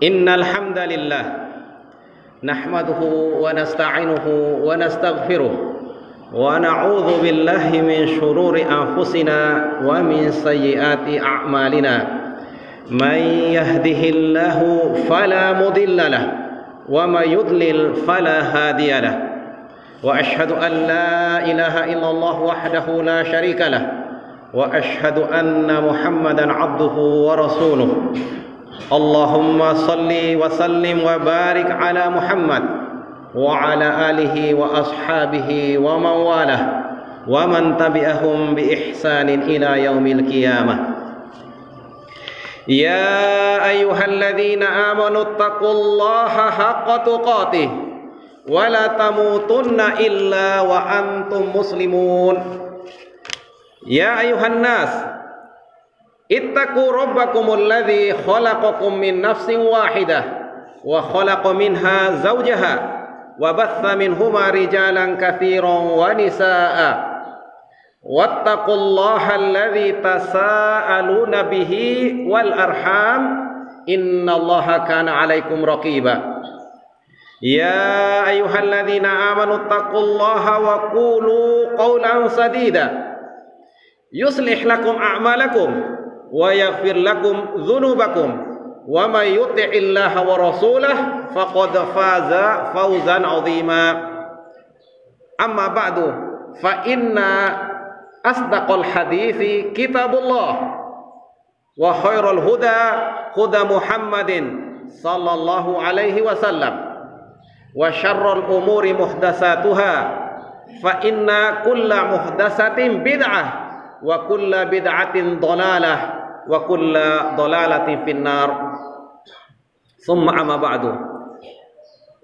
Innal hamdalillah nahmaduhu wa nasta'inuhu wa nastaghfiruh wa na'udzu billahi min shururi anfusina wa min sayyiati a'malina. Man yahdihillahu fala mudilla lahu wa may yudlil fala hadiya lahu. Wa ashhadu an la ilaha illallah wahdahu la syarika lahu wa ashhadu anna Muhammadan 'abduhu wa rasuluh. Allahumma salli wa sallim wa barik ala Muhammad wa ala alihi wa ashabihi wa man walah wa man tabi'ahum bi ihsanin ila yaumil qiyamah. Ya ayyuhalladzina amanu taqullaha haqqa tuqatih wa la tamutunna illa wa antum muslimun. Ya ayyuhan nas, ittaqu rabbakumul ladzi khalaqakum min nafsin wahidah wa khalaqa minha zawjaha wa batha minhuma rijalan katsiran wa nisaa'a wattaqullaha alladzi tasaaluna bihi wal arham innallaha kana 'alaikum raqiba. Ya ayyuhalladzina amanu taqullaha wa qulu qawlan sadida yuslih lakum a'malakum wa yaghfir lakum dzunubakum wa may yuti'illaha wa rasulahu faqad faza fawzan 'azima. Amma ba'du, fa inna asdaqal hadithi kitabullah wa khairul huda huda Muhammadin sallallahu alaihi wasallam wa syarrul umuri muhdatsatuha fa inna kulla muhdatsatin bid'ah wa kulla bid'atin dhalalah wa kulla dhalalatin finnar. Summa amma ba'du.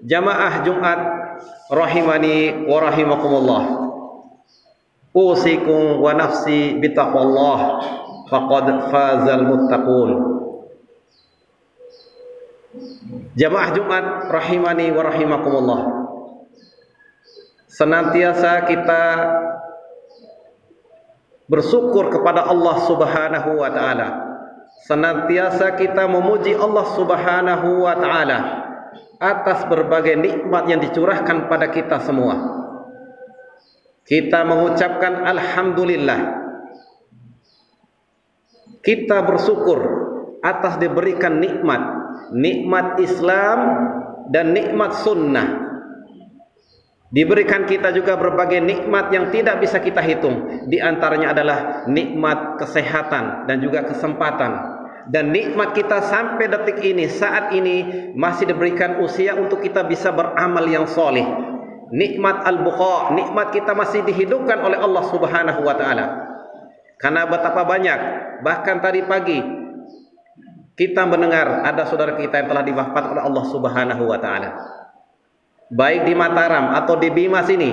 Jamaah Jumat rahimani wa rahimakumullah. Usikum wa nafsi bitaqwallah faqad fazal muttaqun. Jamaah Jumat rahimani wa rahimakumullah. Senantiasa kita bersyukur kepada Allah Subhanahu wa ta'ala. Senantiasa kita memuji Allah Subhanahu wa ta'ala atas berbagai nikmat yang dicurahkan pada kita semua. Kita mengucapkan alhamdulillah. Kita bersyukur atas diberikan nikmat Islam dan nikmat sunnah. Diberikan kita juga berbagai nikmat yang tidak bisa kita hitung. Di antaranya adalah nikmat kesehatan dan juga kesempatan. Dan nikmat kita sampai detik ini, saat ini masih diberikan usia untuk kita bisa beramal yang soleh. Nikmat al-buqa, nikmat kita masih dihidupkan oleh Allah Subhanahu wa ta'ala. Karena betapa banyak, bahkan tadi pagi kita mendengar ada saudara kita yang telah diwafatkan oleh Allah Subhanahu wa ta'ala. Baik di Mataram atau di Bima sini,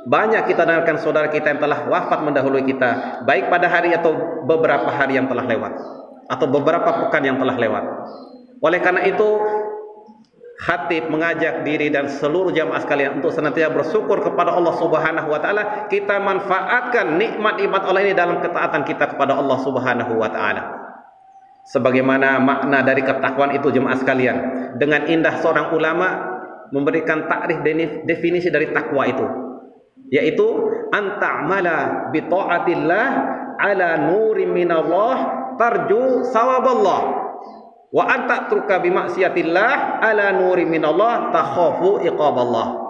banyak kita dengarkan saudara kita yang telah wafat mendahului kita, baik pada hari atau beberapa hari yang telah lewat, atau beberapa pekan yang telah lewat. Oleh karena itu, khatib mengajak diri dan seluruh jamaah sekalian untuk senantiasa bersyukur kepada Allah Subhanahu wa ta'ala. Kita manfaatkan nikmat-nikmat Allah ini dalam ketaatan kita kepada Allah Subhanahu wa ta'ala. Sebagaimana makna dari ketakwaan itu jemaah sekalian, dengan indah seorang ulama memberikan takrif definisi dari takwa itu, yaitu anta'mala bi ta'atillah ala nurin minallah tarju sawaballah wa antatruka bi maksiatillah ala nurin minallah takhafu iqaballah.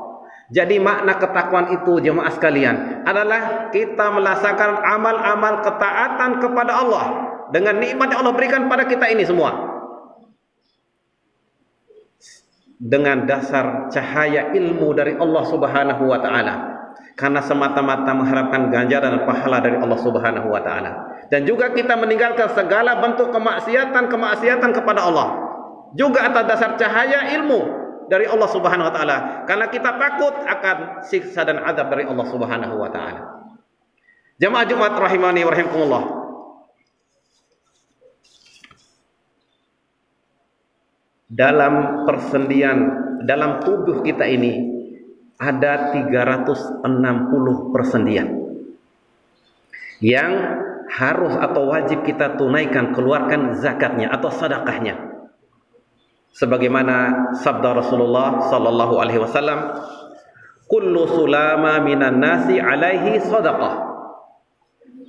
Jadi makna ketakwaan itu jemaah sekalian adalah kita melaksanakan amal-amal ketaatan kepada Allah dengan nikmat yang Allah berikan pada kita ini semua, dengan dasar cahaya ilmu dari Allah Subhanahu wa ta'ala, karena semata-mata mengharapkan ganjaran dan pahala dari Allah Subhanahu wa ta'ala. Dan juga kita meninggalkan segala bentuk kemaksiatan kepada Allah, juga atas dasar cahaya ilmu dari Allah Subhanahu wa ta'ala, karena kita takut akan siksa dan azab dari Allah Subhanahu wa ta'ala. Jamaah Jumat rahimani wa rahimakumullah. Dalam persendian, dalam tubuh kita ini ada 360 persendian yang harus atau wajib kita tunaikan, keluarkan zakatnya atau sedekahnya. Sebagaimana sabda Rasulullah sallallahu alaihi wasallam, kullu sulama minan nasi alaihi sadaqah,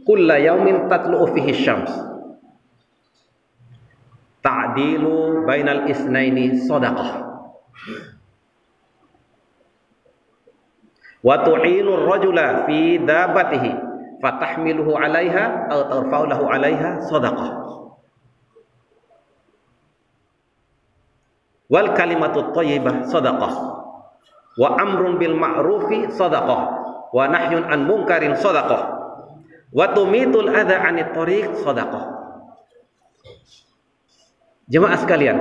kulla yaumin tatlu'u fihi syams, ta'dilu bainal isnaini sadaqah, wa tu'inu ar-rajula fi dabatihi fatahmiluhu 'alaiha aw tarfa'u lahu 'alaiha sadaqah. Wal kalimatu thayyibah sadaqah, wa amrun bil ma'rufi sadaqah, wa nahyun an munkarin sadaqah, wa tumitul adza 'anit thariq sadaqah. Jemaah sekalian,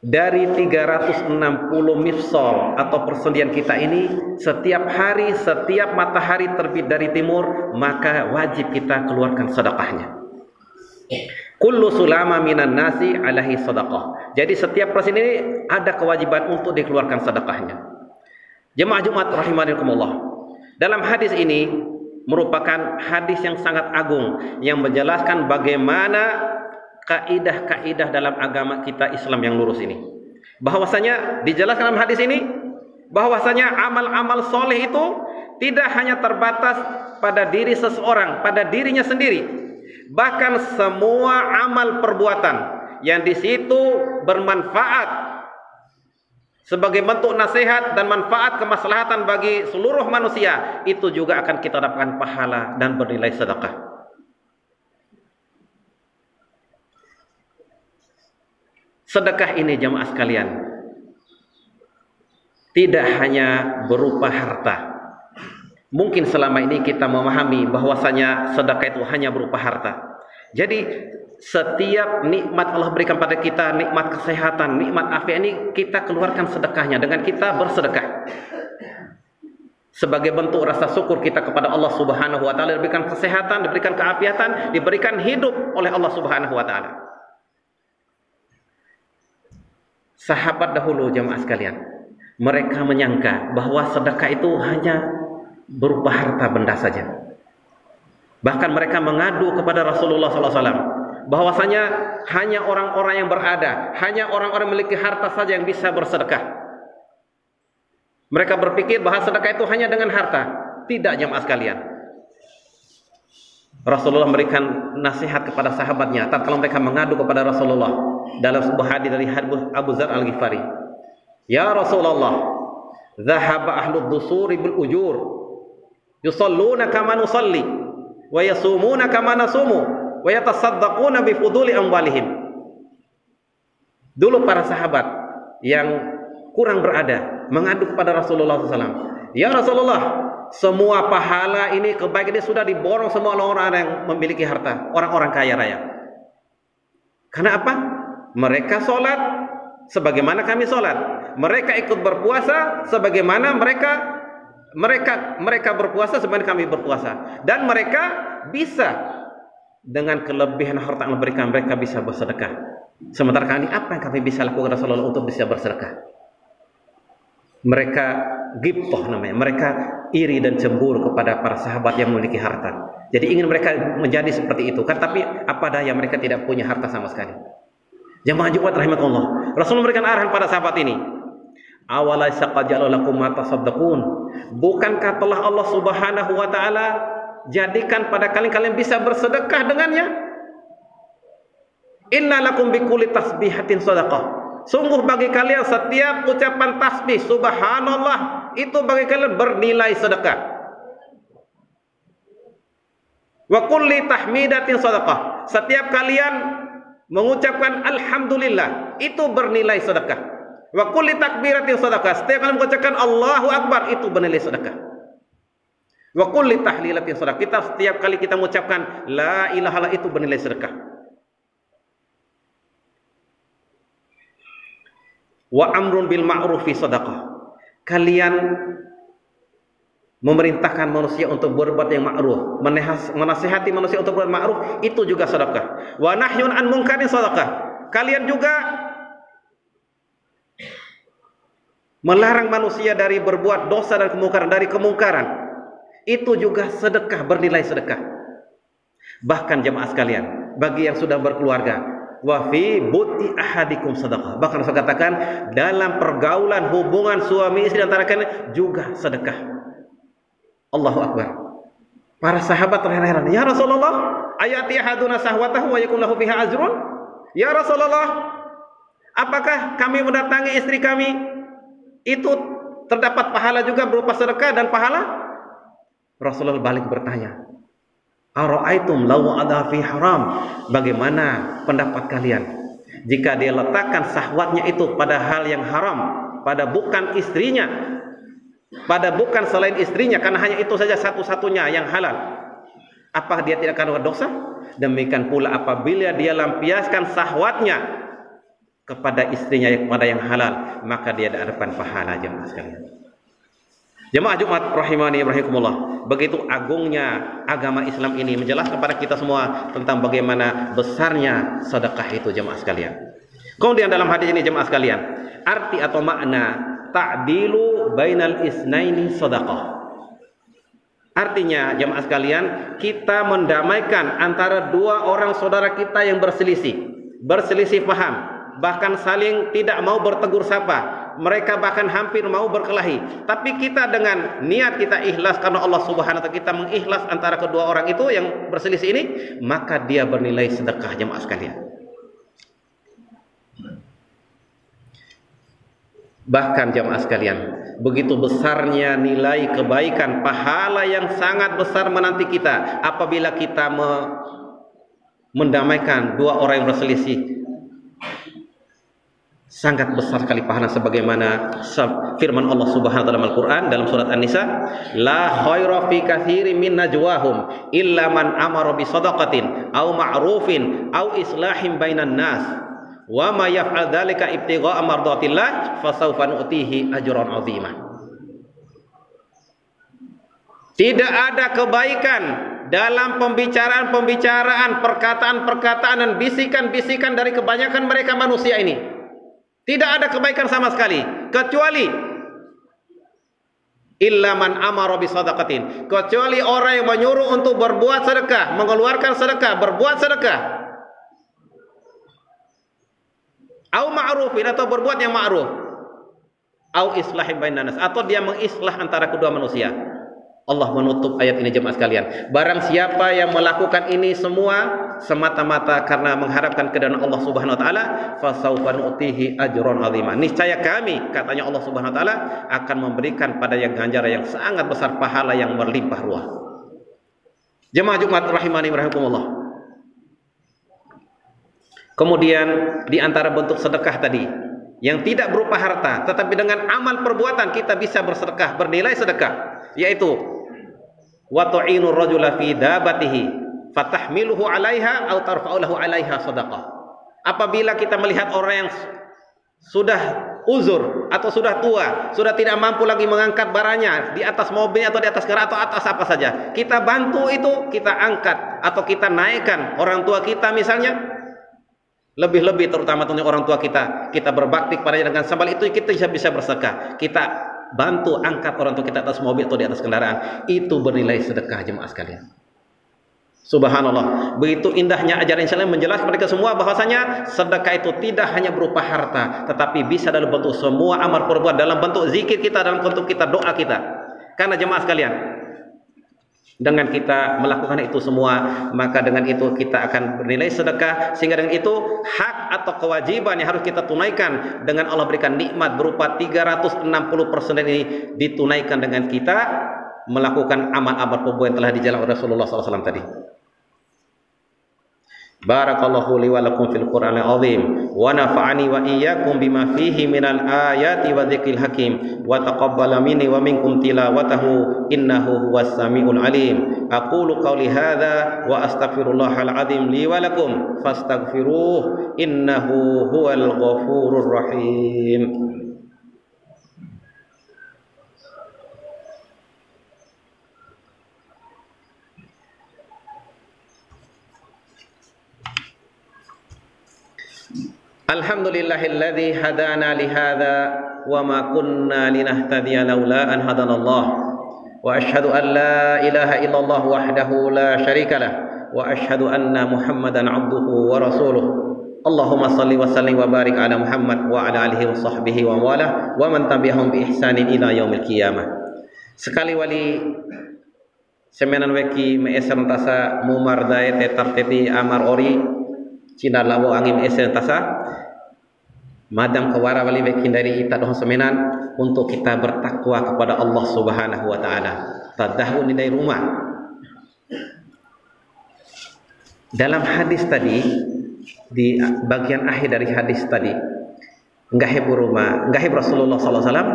dari 360 mifsal atau persendian kita ini, setiap hari, setiap matahari terbit dari timur, maka wajib kita keluarkan sedekahnya. Kullu sulama minan nasi alaihi sadaqah. Jadi setiap person ini ada kewajiban untuk dikeluarkan sedekahnya. Jemaah Jumat rahimakumullah. Dalam hadis ini merupakan hadis yang sangat agung yang menjelaskan bagaimana kaidah-kaidah dalam agama kita Islam yang lurus ini. Bahwasanya dijelaskan dalam hadis ini bahwasanya amal-amal soleh itu tidak hanya terbatas pada diri seseorang, pada dirinya sendiri. Bahkan semua amal perbuatan yang di situ bermanfaat sebagai bentuk nasihat dan manfaat kemaslahatan bagi seluruh manusia, itu juga akan kita dapatkan pahala dan bernilai sedekah. Sedekah ini jemaah sekalian tidak hanya berupa harta. Mungkin selama ini kita memahami bahwasanya sedekah itu hanya berupa harta. Jadi setiap nikmat Allah berikan pada kita, nikmat kesehatan, nikmat afiat ini kita keluarkan sedekahnya dengan kita bersedekah. Sebagai bentuk rasa syukur kita kepada Allah Subhanahu wa taala, diberikan kesehatan, diberikan keafiatan, diberikan hidup oleh Allah Subhanahu wa taala. Sahabat dahulu jemaah sekalian, mereka menyangka bahwa sedekah itu hanya berupa harta benda saja. Bahkan mereka mengadu kepada Rasulullah SAW bahwasanya hanya orang-orang yang berada, hanya orang-orang memiliki harta saja yang bisa bersedekah. Mereka berpikir bahwa sedekah itu hanya dengan harta. Tidak jemaah sekalian. Rasulullah memberikan nasihat kepada sahabatnya tatkala mereka mengadu kepada Rasulullah dalam sebuah hadis dari Abu Dzar Al-Ghifari. Ya Rasulullah, dhahaba ahlud dusuri bil ujur, yusalluna kama nusalli wa yasumuna kama nasumu wa yatasaddaquna bi fuduli amwalihim. Dulu para sahabat yang kurang berada mengadu kepada Rasulullah SAW. Ya Rasulullah, semua pahala ini, kebaikan ini sudah diborong semua orang yang memiliki harta, orang-orang kaya raya. Karena apa? Mereka sholat sebagaimana kami sholat. Mereka ikut berpuasa sebagaimana mereka berpuasa sebagaimana kami berpuasa. Dan mereka bisa dengan kelebihan harta yang diberikan, mereka bisa bersedekah. Sementara kami, apa yang kami bisa lakukan Rasulullah untuk bisa bersedekah? Mereka ghibthah namanya, mereka iri dan cemburu kepada para sahabat yang memiliki harta. Jadi ingin mereka menjadi seperti itu. Kan tapi apa daya mereka tidak punya harta sama sekali. Jamaah Jumat rahimakumullah. Rasul memberikan arahan pada sahabat ini. Awalaysa qad ja'ala lakum ma tasaddaqun. Bukankah telah Allah Subhanahu wa taala jadikan pada kalian bisa bersedekah dengannya? Inna lakum bikulli tasbihatin shadaqah. Sungguh bagi kalian setiap ucapan tasbih subhanallah itu bagi kalian bernilai sedekah. Wa kulli tahmidatin shadaqah. Setiap kalian mengucapkan alhamdulillah itu bernilai sedekah. Wa kulli takbiratin shadaqah. Setiap kalian mengucapkan Allahu akbar itu bernilai sedekah. Wa kulli tahlilatin shadaqah. Setiap kali kita mengucapkan la ilaha illallah itu bernilai sedekah. Wa amrun bil ma'rufi shadaqah. Kalian memerintahkan manusia untuk berbuat yang ma'ruf, menasihati manusia untuk berbuat ma'ruf, itu juga sedekah. Wa nahyun an munkarin sedekah. Kalian juga melarang manusia dari berbuat dosa dan kemungkaran, dari kemungkaran. Itu juga sedekah, bernilai sedekah. Bahkan jemaah sekalian, bagi yang sudah berkeluarga, wa fi bud'i ahadikum sadaqah. Bahkan Rasul katakan dalam pergaulan hubungan suami istri antara kalian juga sedekah. Allahu akbar. Para sahabat terheran-heran, "Ya Rasulullah, ayati ahaduna sahwatahu wa yakun lahu fiha ajrun?" Ya Rasulullah, apakah kami mendatangi istri kami itu terdapat pahala juga berupa sedekah dan pahala? Rasulullah balik bertanya, "Ara'aitum law ada fi haram?" Bagaimana pendapat kalian jika dia letakkan syahwatnya itu pada hal yang haram, pada bukan istrinya, pada bukan selain istrinya, karena hanya itu saja satu-satunya yang halal, apa dia tidak akan berdosa? Demikian pula apabila dia lampiaskan syahwatnya kepada istrinya kepada yang halal, maka dia ada hadapan pahala. Jemaah sekalian, jemaah Jumat rahimani rahimakumullah, begitu agungnya agama Islam ini menjelaskan kepada kita semua tentang bagaimana besarnya sedekah itu jemaah sekalian. Kemudian dalam hadis ini jemaah sekalian, arti atau makna ta'dilu bainal isnaini sedekah. Artinya jemaah sekalian, kita mendamaikan antara dua orang saudara kita yang berselisih paham, bahkan saling tidak mau bertegur sapa, mereka bahkan hampir mau berkelahi, tapi kita dengan niat kita ikhlas karena Allah Subhanahu wa taala, kita mengikhlas antara kedua orang itu yang berselisih ini, maka dia bernilai sedekah jemaah sekalian. Bahkan jemaah sekalian, begitu besarnya nilai kebaikan, pahala yang sangat besar menanti kita apabila kita mendamaikan dua orang yang berselisih. Sangat besar sekali pahala, sebagaimana firman Allah Subhanahu wa taala dalam Al-Qur'an dalam surat An-Nisa, "La khaira fi katsirin min najwahum illa man amara bi shadaqatin aw ma'rufin aw islahin bainan nas wa ma yaf'al dzalika ibtigha'a mardatillah fasawfa nu'tihi ajran 'azima." Tidak ada kebaikan dalam pembicaraan-pembicaraan, perkataan-perkataan dan bisikan-bisikan dari kebanyakan mereka manusia ini. Tidak ada kebaikan sama sekali, kecuali illa man amara bi shadaqatin, kecuali orang yang menyuruh untuk berbuat sedekah, mengeluarkan sedekah, berbuat sedekah. Au ma'rufin, atau berbuat yang ma'ruf. Au islahin bainan nas, atau dia mengislah antara kedua manusia. Allah menutup ayat ini jemaah sekalian, barang siapa yang melakukan ini semua semata-mata karena mengharapkan keridhaan Allah Subhanahu wa taala, fasawfa nu'tihi ajran 'azima, niscaya kami, katanya Allah Subhanahu wa taala, akan memberikan pada yang ganjaran yang sangat besar, pahala yang berlimpah ruah. Jemaah Jumat rahimani rahimakumullah. Kemudian di antara bentuk sedekah tadi yang tidak berupa harta, tetapi dengan amal perbuatan kita bisa bersedekah, bernilai sedekah, yaitu wa tu'inu rajula fi dabatihi fatahmiluhu 'alaiha aw tarfa'u lahu 'alaiha shadaqah. Apabila kita melihat orang yang sudah uzur atau sudah tua, sudah tidak mampu lagi mengangkat barangnya di atas mobil atau di atas kendaraan atau atas apa saja, kita bantu itu, kita angkat atau kita naikkan orang tua kita misalnya, lebih-lebih terutama untuk orang tua kita, kita berbakti kepadanya dengan sambal itu, kita bisa bersedekah. Kita bantu angkat orang tua kita atas mobil atau di atas kendaraan, itu bernilai sedekah jemaah sekalian. Subhanallah, begitu indahnya ajaran Islam menjelaskan kepada kita semua bahwasanya sedekah itu tidak hanya berupa harta, tetapi bisa dalam bentuk semua amal perbuatan, dalam bentuk zikir kita, dalam bentuk kita doa kita. Karena jemaah sekalian, dengan kita melakukan itu semua, maka dengan itu kita akan bernilai sedekah, sehingga dengan itu hak atau kewajiban yang harus kita tunaikan dengan Allah berikan nikmat berupa 360% ini ditunaikan dengan kita melakukan amal-amal perbuatan telah dijalankan oleh Rasulullah SAW tadi. Barakallahu li wa lakum fil Qur'anil azim wa nafa'ani wa iyyakum bima fihi minal ayati wa dzikril hakim wa taqabbala minni wa minkum tilawatahu innahu huwas samiul alim. Aqulu qawli hadza wa astaghfirullahal azim li wa lakum fastaghfiruh innahu huwal ghafurur rahim. Alhamdulillahilladzi hadana li hadza wa ma kunna linahtadiya laula an hadanallah wa asyhadu an la ilaha illallah wahdahu la syarikalah wa asyhadu anna Muhammadan abduhu wa rasuluh. Allahumma salli wa sallim wa barik ala Muhammad wa ala alihi wa sahbihi wa wala wa man tabi'ahum bi ihsanin ila yaumil qiyamah. Sekali wali semenan weki me esen tasa mumar dae tetar teti amar ori cina lawo angin esen tasa madam kewara wali weki dari ita doh semenan untuk kita bertakwa kepada Allah Subhanahu wa taala. Tadahun dari rumah. Dalam hadis tadi, di bagian akhir dari hadis tadi, enggahib Rasulullah sallallahu alaihi wasallam,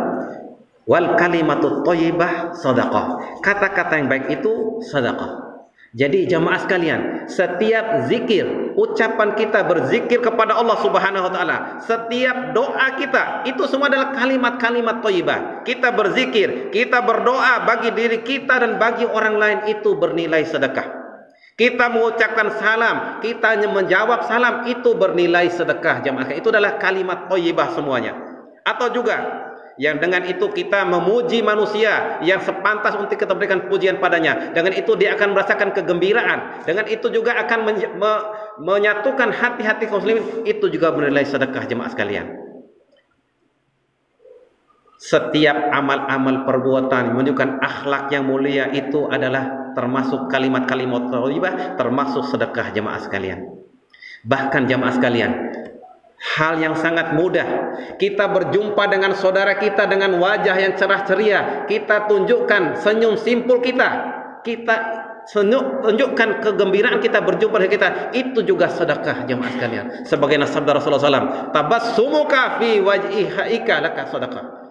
wal kalimatut thayyibah shadaqah. Kata-kata yang baik itu sedekah. Jadi jamaah sekalian, setiap zikir, ucapan kita berzikir kepada Allah Subhanahu wa taala, setiap doa kita itu semua adalah kalimat-kalimat thayyibah. Kita berzikir, kita berdoa bagi diri kita dan bagi orang lain itu bernilai sedekah. Kita mengucapkan salam, kita menjawab salam itu bernilai sedekah jamaah. Itu adalah kalimat thayyibah semuanya. Atau juga yang dengan itu kita memuji manusia yang sepantas untuk kita berikan pujian padanya. Dengan itu dia akan merasakan kegembiraan. Dengan itu juga akan menyatukan hati-hati kaum muslimin. Itu juga bernilai sedekah jemaah sekalian. Setiap amal-amal perbuatan menunjukkan akhlak yang mulia itu adalah termasuk kalimat-kalimat thayyibah, termasuk sedekah jemaah sekalian. Bahkan jemaah sekalian, hal yang sangat mudah, kita berjumpa dengan saudara kita dengan wajah yang cerah ceria, kita tunjukkan senyum simpul kita tunjukkan kegembiraan kita berjumpa dengan kita, itu juga sedekah jemaah sekalian. Sebagaimana sabda Rasulullah SAW, tabassumuka fi wajhi akhika laka sedekah.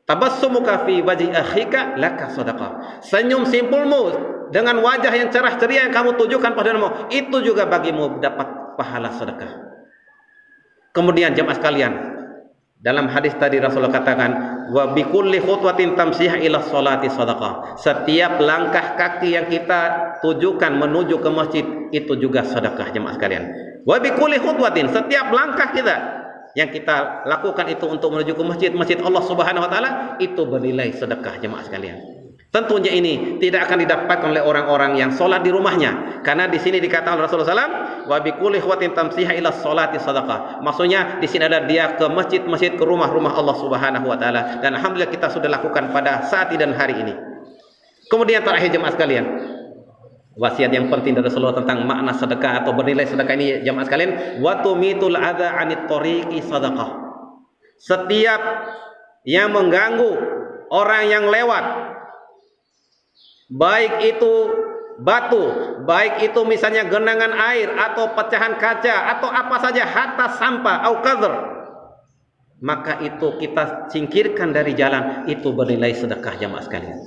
Tabassumuka fi wajhi akhika laka sedekah. Senyum simpulmu dengan wajah yang cerah ceria yang kamu tunjukkan padamu, itu juga bagimu dapat pahala sedekah. Kemudian jemaah sekalian, dalam hadis tadi Rasulullah katakan, wa bikulli khutwatin tamshiha ila sholati sadaqah. Setiap langkah kaki yang kita tujukan menuju ke masjid itu juga sedekah jemaah sekalian. Wa bikulli khutwatin, setiap langkah kita yang kita lakukan itu untuk menuju ke masjid Allah Subhanahu wa taala itu bernilai sedekah jemaah sekalian. Tentunya ini tidak akan didapatkan oleh orang-orang yang sholat di rumahnya, karena di sini dikatakan Rasulullah SAW, wa bikulli khutwatin tamshiha ila sholati sadaqah. Maksudnya di sini ada dia ke masjid-masjid, ke rumah-rumah Allah Subhanahu wa taala, dan alhamdulillah kita sudah lakukan pada saat dan hari ini. Kemudian terakhir jemaah sekalian, wasiat yang penting dari Rasulullah tentang makna sedekah atau bernilai sedekah ini jemaah sekalian, wa tumitul adza anit tariqi sadaqah. Setiap yang mengganggu orang yang lewat, baik itu batu, baik itu misalnya genangan air atau pecahan kaca atau apa saja, hatta sampah au qadr, maka itu kita singkirkan dari jalan, itu bernilai sedekah jamaah sekalian.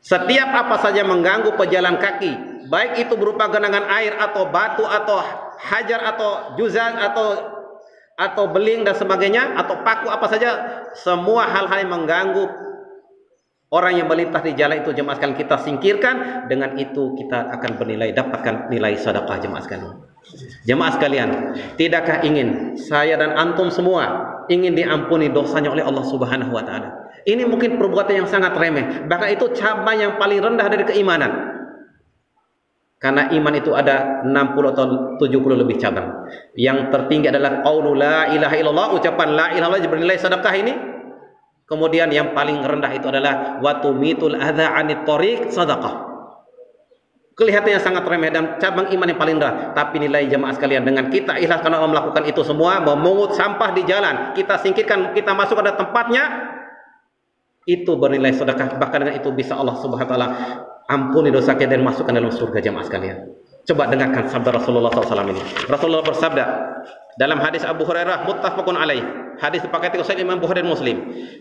Setiap apa saja mengganggu pejalan kaki, baik itu berupa genangan air atau batu atau hajar atau juzaz atau beling dan sebagainya atau paku apa saja, semua hal-hal yang mengganggu orang yang melintas di jalan itu jemaah sekalian kita singkirkan. Dengan itu kita akan bernilai, dapatkan nilai sedekah jemaah sekalian. Jemaah sekalian, tidakkah ingin saya dan antum semua ingin diampuni dosanya oleh Allah Subhanahu wa taala? Ini mungkin perbuatan yang sangat remeh, bahkan itu cabang yang paling rendah dari keimanan. Karena iman itu ada 60 atau 70 lebih cabang. Yang tertinggi adalah qaulu la ilaha illallah, ucapan la ilaha illallah bernilai sedekah ini. Kemudian yang paling rendah itu adalah watumitul adza anit tariq sadaqah. Kelihatannya sangat remeh dan cabang iman yang paling rendah, tapi nilai jemaah sekalian, dengan kita ikhlas karena Allah melakukan itu semua, memungut sampah di jalan, kita singkirkan, kita masuk pada tempatnya, itu bernilai sedekah. Bahkan dengan itu bisa Allah Subhanahu wa taala ampuni dosa kita dan masukkan dalam surga jemaah sekalian. Coba dengarkan sabda Rasulullah SAW ini. Rasulullah bersabda dalam hadis Abu Hurairah muttafaqun alaih, hadis disepakati oleh Imam Bukhari dan Muslim,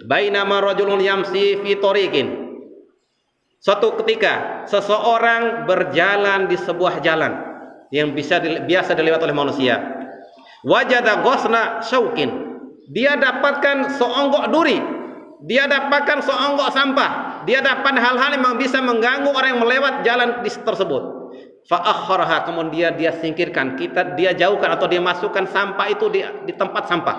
bainama rajulun yamsi fi tariqin, suatu ketika seseorang berjalan di sebuah jalan yang biasa dilewati oleh manusia, wajada ghusna syauqin, dia dapatkan seonggok duri, dia dapatkan seonggok sampah, dia dapat hal-hal yang bisa mengganggu orang yang melewat jalan tersebut. Fa'akharaha, kemudian dia singkirkan, dia jauhkan atau dia masukkan sampah itu di tempat sampah.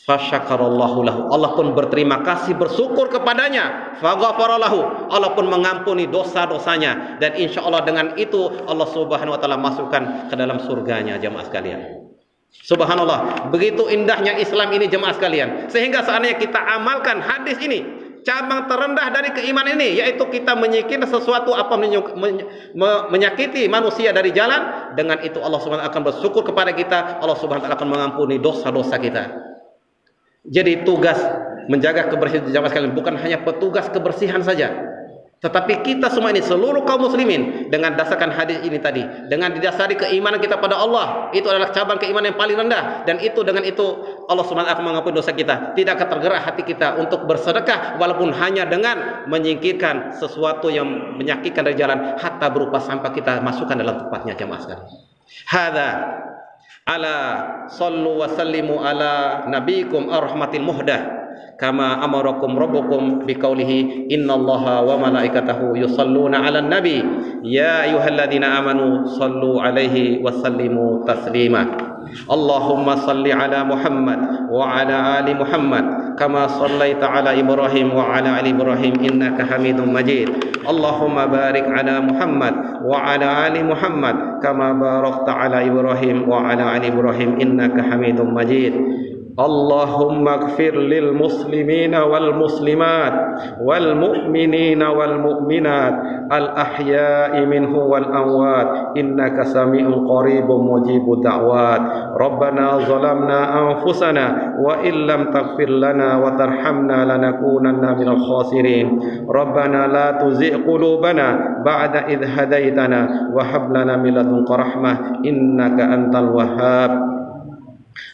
Fasyakarallahu lahu, Allah pun berterima kasih, bersyukur kepadanya. Faghafara lahu, Allah pun mengampuni dosa-dosanya, dan insya Allah dengan itu Allah Subhanahu wa taala masukkan ke dalam surganya. Jemaah sekalian, subhanallah, begitu indahnya Islam ini jemaah sekalian, sehingga seandainya kita amalkan hadis ini, cabang terendah dari keimanan ini, yaitu kita menyingkirkan sesuatu apa menyakiti manusia dari jalan, dengan itu Allah Subhanahu wa taala akan bersyukur kepada kita, Allah Subhanahu wa taala akan mengampuni dosa-dosa kita. Jadi tugas menjaga kebersihan jamaah sekalian bukan hanya petugas kebersihan saja, tetapi kita semua ini, seluruh kaum muslimin, dengan dasarkan hadis ini tadi, dengan didasari keimanan kita pada Allah, itu adalah cabang keimanan yang paling rendah, dan itu dengan itu Allah SWT akan mengampuni dosa kita. Tidak akan tergerak hati kita untuk bersedekah walaupun hanya dengan menyingkirkan sesuatu yang menyakitkan dari jalan, hatta berupa sampah kita masukkan dalam tempatnya jamaah sekalian. Hadza ala sallu wa sallimu ala nabiyikum arrahmatil muhdah kama amarakum rabbukum biqaulihi innallaha wa malaikatahu yusalluna 'alan nabi ya ayyuhalladzina amanu sallu 'alaihi wa sallimu taslima. Allahumma salli 'ala Muhammad wa 'ala ali Muhammad kama sallaita 'ala Ibrahim wa 'ala ali Ibrahim innaka Hamidum Majid. Allahumma barik 'ala Muhammad wa 'ala ali Muhammad kama barakta 'ala Ibrahim wa 'ala ali Ibrahim innaka Hamidum Majid. Allahumma ighfir lil muslimina wal muslimat wal mu'minina wal mu'minat al ahya'i minhu wal amwat innaka sami'un qaribun mujibud da'wat. Rabbana zalamna anfusana wa illam taghfir lana wa tarhamna lanakunanna minal khasirin. Rabbana la tuzigh qulubana ba'da idh hadaitana wa hab lana min ladunka rahmah innaka antal wahhab.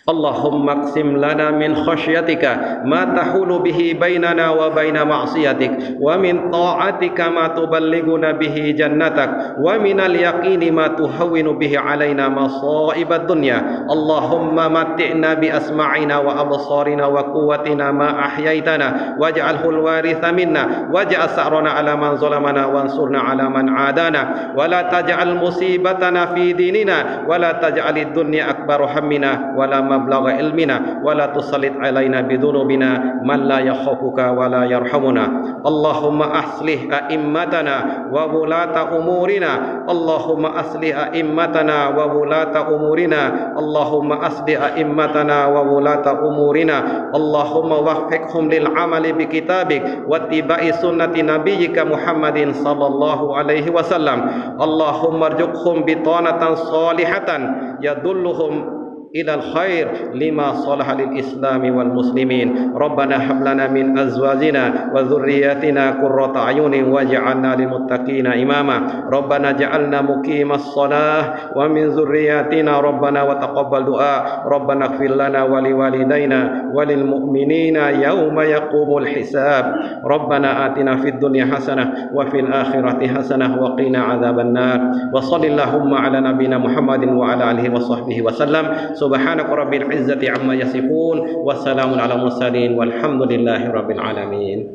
Allahumma qsim lana min khasyatika ma tahulu bihi bainana wa baina ma'siyatik wa min ta'atika ma tuballighuna bihi jannatak wa minal yaqini ma tuhawwinu bihi alaina masa'ibad dunya. Allahumma matti'na bi asma'ina wa absarina wa quwwatina ma ahyaitana waj'alhu al-waritha minna waj'al sa'rana 'ala man zalamana wansurna 'ala man 'adana wa la taj'al musibatana fi dinina wa la taj'alid dunya akbar hammina wa la mablagha ilmina wa la tusallit alaina bidunubina man la yakhafuka wa la yarhamuna. Allahumma aslih a'immatana wa wulata umurina. Allahumma aslih a'immatana wa wulata umurina. Allahumma aslih a'immatana wa wulata umurina. Allahumma waffiqhum lil amali bi kitabik wa ittiba'i sunnati nabiyyika Muhammadin sallallahu alaihi wasallam. Allahumma arzuqhum bitanatan salihatan yadulluhum ilal khair lima salaha lil islami wal muslimin. Rabbana hab lana min azwajina wa dhurriyyatina qurrata ayunin waj'alna lil muttaqina imama. Rabbana ja'alna muqimas shalah wa min dhurriyyatina rabbana wa taqabbal du'a. Rabbana ighfir lana wa liwalidayna wa lil mu'minina yawma yaqumul hisab. Rabbana atina fid dunya hasanah wa fil akhirati hasanah wa qina adzabannar. Wa sallallahu ala nabiyyina Muhammadin wa ala alihi wa sahbihi wa sallam. Subhanaka rabbil izzati amma yasifun wa salamun ala mursalin walhamdulillahi rabbil alamin.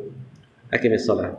Aqimis salat.